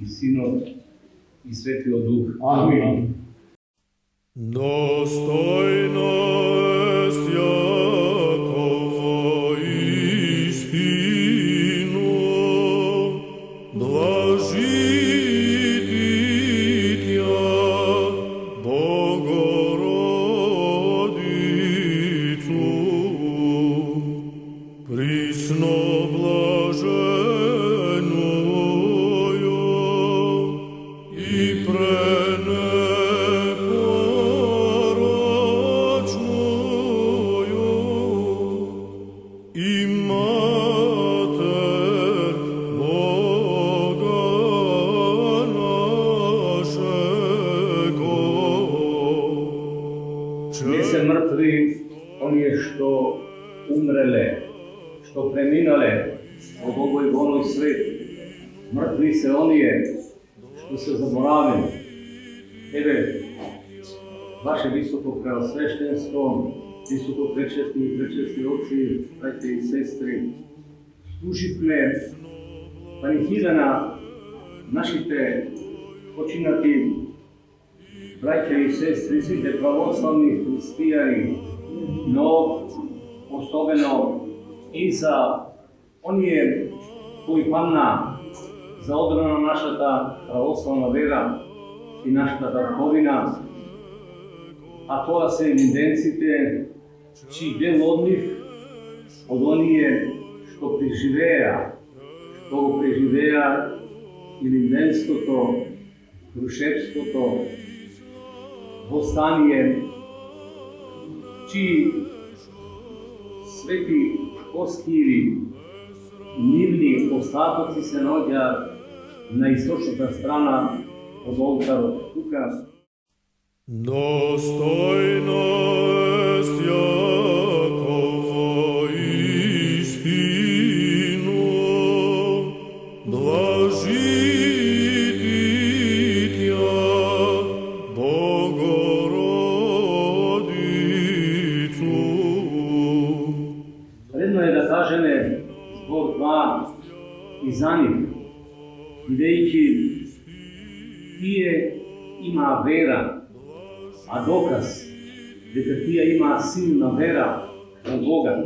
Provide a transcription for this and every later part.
i Sinot, i Svetio Duh. Amin. Dostojno jest Jakovo istinu, blažititja Bogorodicu, prisno blaženuju i preneporočnuju i Mater Boga našego. Ne se mrtvi oni što umrele, što preminale od ovoj gonoj sveti. Mrtvi se oni što se zaboravili. Eve, vaše visoko preosveštenstvo, visoko prečesti i prečesti oci, braće i sestri, služitme panihidana našite počinati braće i sestri, svite pravoslavni hristijani, no osobeno i za onije koji panna za odbrana naša ta pravoslavna vera i naša tatkovina, a to se evidencite, čiji del odliv od onije što preživeja evidenstvo to, kruševstvo to, Bostanije, čiji sveti oskiri mirni ostatoci se nađa na istočna strana od oltara tuka. Dostojno jest Jakovo istinu, blažititja Bogorodicu. Vredno je da kažeme zbog dva i za njih, videjući tije ima vera, a dokaz da tija ima silna vera od Boga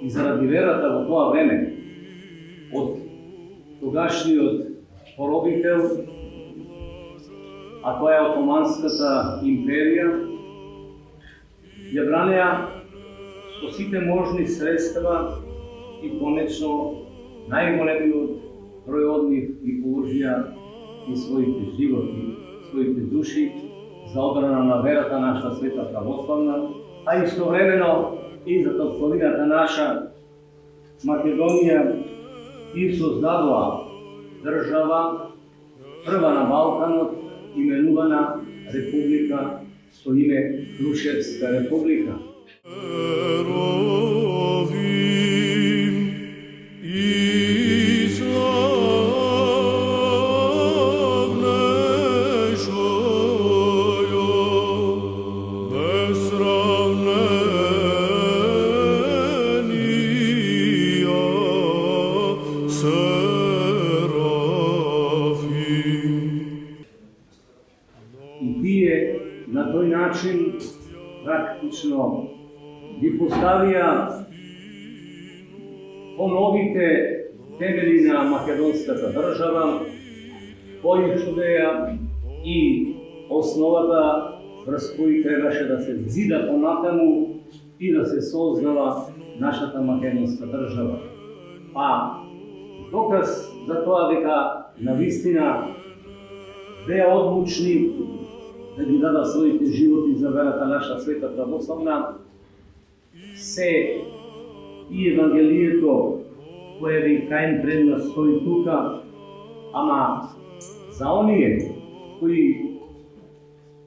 i zaradi verata u toa vreme od togašnji od porobitel, a to je Otomanskата imperija, je braneja so site možni sredstva i konečno najbolji od prorodnih i oružja i svojih životi, svojih duši za odbrana na verata naša sveta pravoslavna, a istovremeno i za tatkovinata naša Makedonija Isus dadova država, prva na Balkanu, imenuvana republika, so ime Kruševska republika. I tije na toj način praktično bi postavija ponovite temeljina makedonskата država, kojih šudeja i osnovata kroz koji trebaše da se zida po natemu i da se sozdala našата makedonska država. A dokaz za to дека навистина беа odlučni da bi dada svojite životi za verата naša sveta pravoslavna, se i Evangelijeto koje vi kajem pred nas stoji tuka, ama za onije koji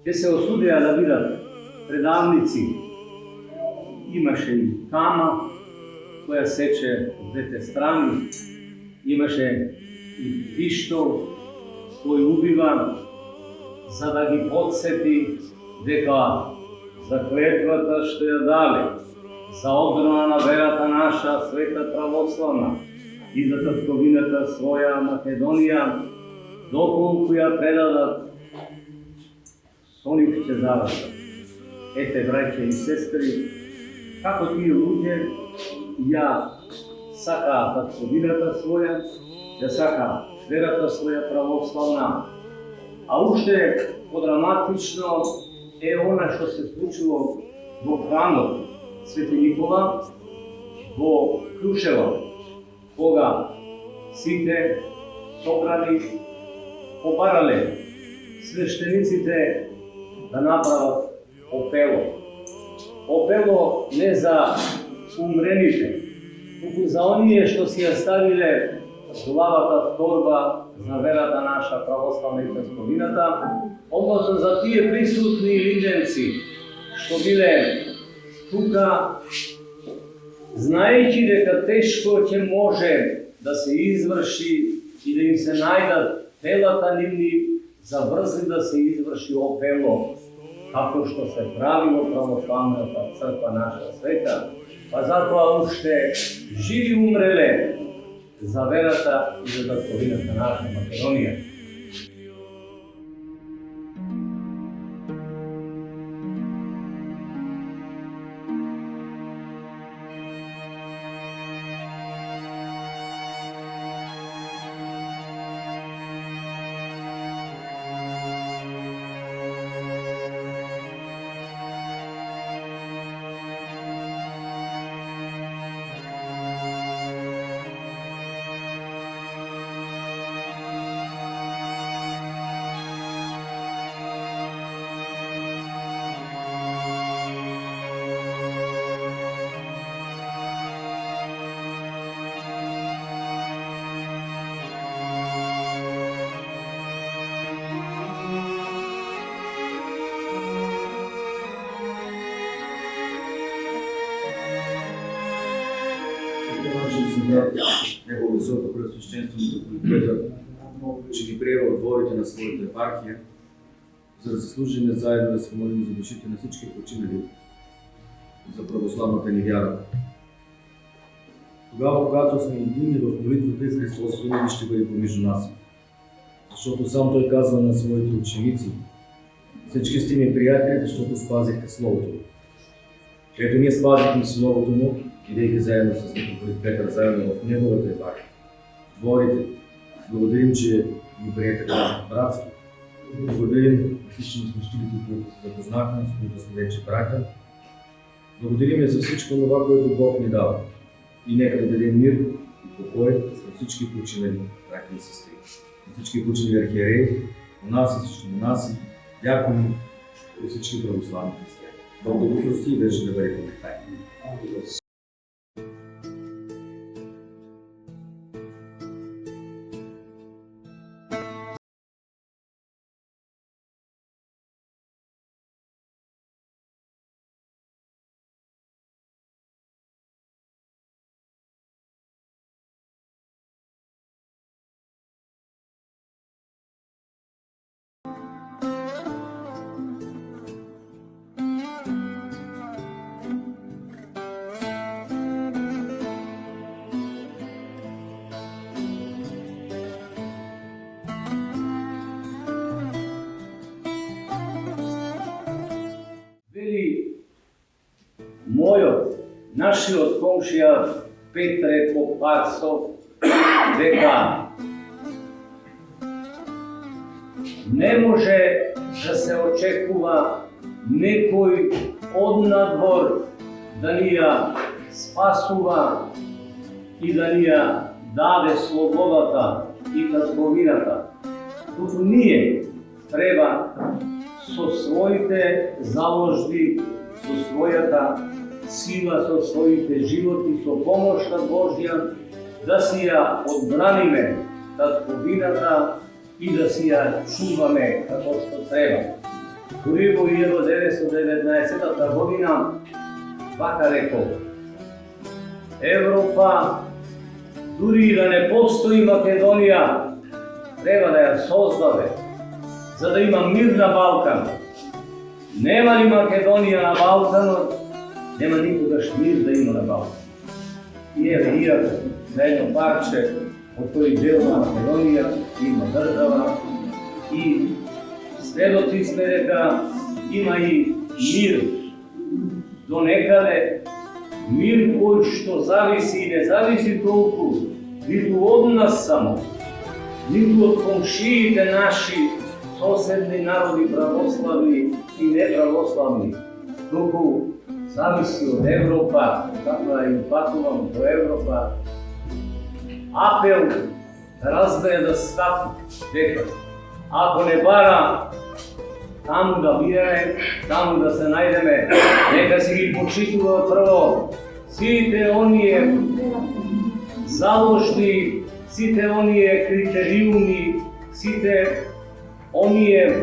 će se osudija da vidat predavnici, imaše i kama koja seče od dvete strani, imaše i pištol koji ubiva, za da gi podsjeti дека zakletvata što je dali za odbrana na verata naša sveta pravoslavna i za tatkovinata svoja Makedonija доколку ја предадат со нив ќе завршат. Ете, браќа и сестри, како тие луѓе ја сакаат татковината своја, ја сакаат верата своја православна, а уште подраматично е она што се случило во храмот Свети Никола во Крушево, кога сите собрани побарале свештениците да направат попело. Попело не за умрените, туку за оние што си ја ставиле главата в торба за верата наша православна и татковината, односно за тие присутни лиденци што биле тука, знаејќи дека тешко ќе може да се изврши и да им се најдат телата нивни, заврзли да се изврши опело, како што се прави во православната црква наша света, па затоа уште живи умреле за верата и за татковината наша Македонија. Негово високо преосвещенство митрополитета, че ни приема от дворите на своята епархия, за да се служиме заедно да се молим за душите на всички починали за православната ни вяра. Тогава, когато сме единни в молитвата, Христос винаги ще бъде помежду нас. Защото сам Той казва на своите ученици: всички сте ми приятели, защото спазихте Словото. Ето ние спазихме Словото Му, идейки заедно с митрополит Петър, заедно в неговата епархия, дворите. Благодарим, че ни прие така братски. Благодарим всички служителите, които се запознахме, с които сме вече братя. Благодарим за всичко това, което Бог ни дава. И нека да дадем мир и покой на всички починали братя и сестри, на всички починали архиереи, монаси, всички монаси, дякони и всички православни християни. Бог да го прости и държи да бъде помогтайни. Мојот, нашиот комшија Петре Попарцов, дека не може да се очекува некој однадвор да ни ја спасува и да ни ја даде слободата и татковината. Туку ние треба со своите заложби, со својата сила, со своите животи, со помошта Божја, да си ја одбраниме татковината и да си ја чуваме како што треба. Дури во 1919 година вака рекол: Европа, дури и да не постои Македонија, треба да ја создаде, за да има мир на Балкан. Нема ли Македонија на Балканот, нема никогаш мир да има на Балкан. И еве, иако на едно парче од тој дел на Македонија има држава, И сведоци сме дека има и мир до некаде, мир кој што зависи и не зависи толку ниту од нас само, ниту од комшиите наши, соседни народи, православни и неправославни, туку зависи од Европа, како и патувам до Европа. Апел да разбере да стапи дека ако не бара таму да биде, таму да се најдеме, нека си ги почитува прво сите оние заложни, сите оние критериуми, сите оние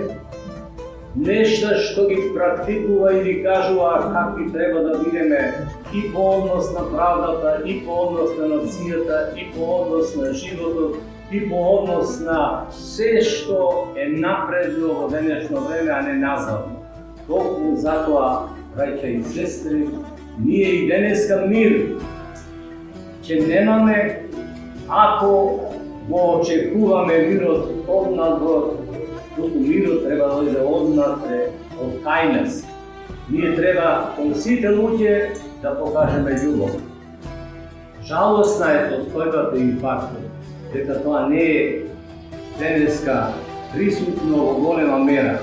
нешта што ги практикува или кажува какви треба да бидеме и по однос на правдата, и по однос на нацијата, и по однос на животот, и по однос на се што е напредно во денешно време, а не назадно. Толку затоа, браќа и сестри, ние и денеска мир ќе немаме ако го очекуваме мирот однадвор, туку мирот треба да дојде однатре, од кај нас. Ние треба кон сите луѓе да покажеме љубов. Жалосна е состојбата и фактот дека тоа не е денеска присутно во голема мера,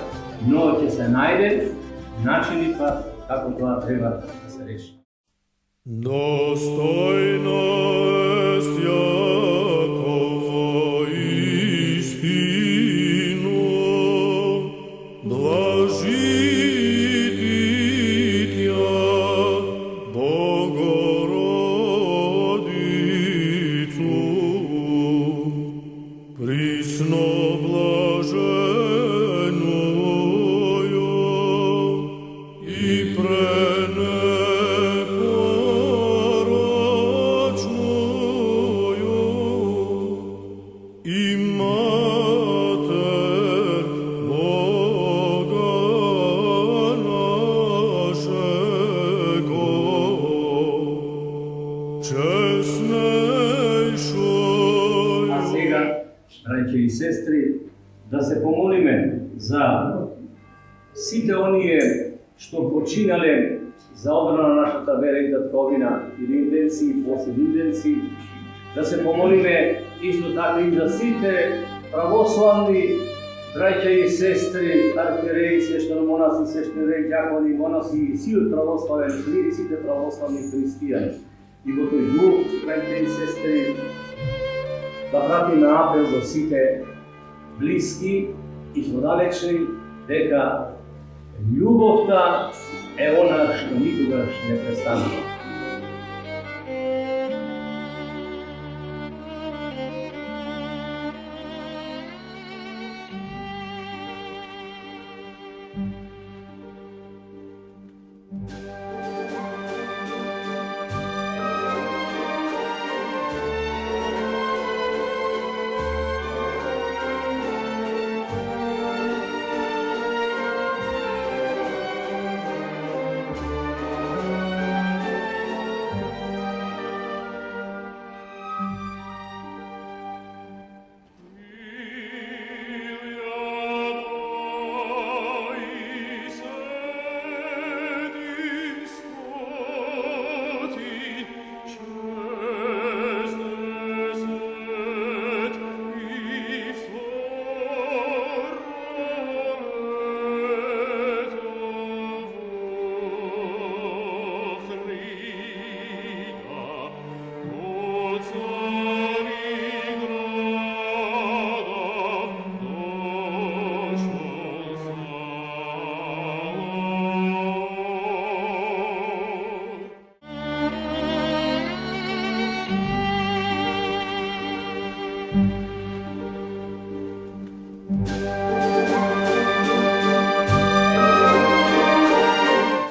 но ќе се најде начини пат како тоа треба да се реши. Достойно est Јакова истину, блажитија Богородицу, присно блаженою и и Матер Бога нашего, честнейшою. А сега, браќа и сестри, да се помолиме за сите оние што починале за одбрана на нашата вера и татковина, илинденци и послединденци, да се помолиме исто така и за сите православни браќа и сестри, архиереи, свештеномонаси, свештенери, ѓакони, монаси и сите православни христијани, сите православни христијани. И во тој дух, браќа и сестри, да пратиме апел за сите блиски и подалечни, дека љубовта е она што никогаш не престанува.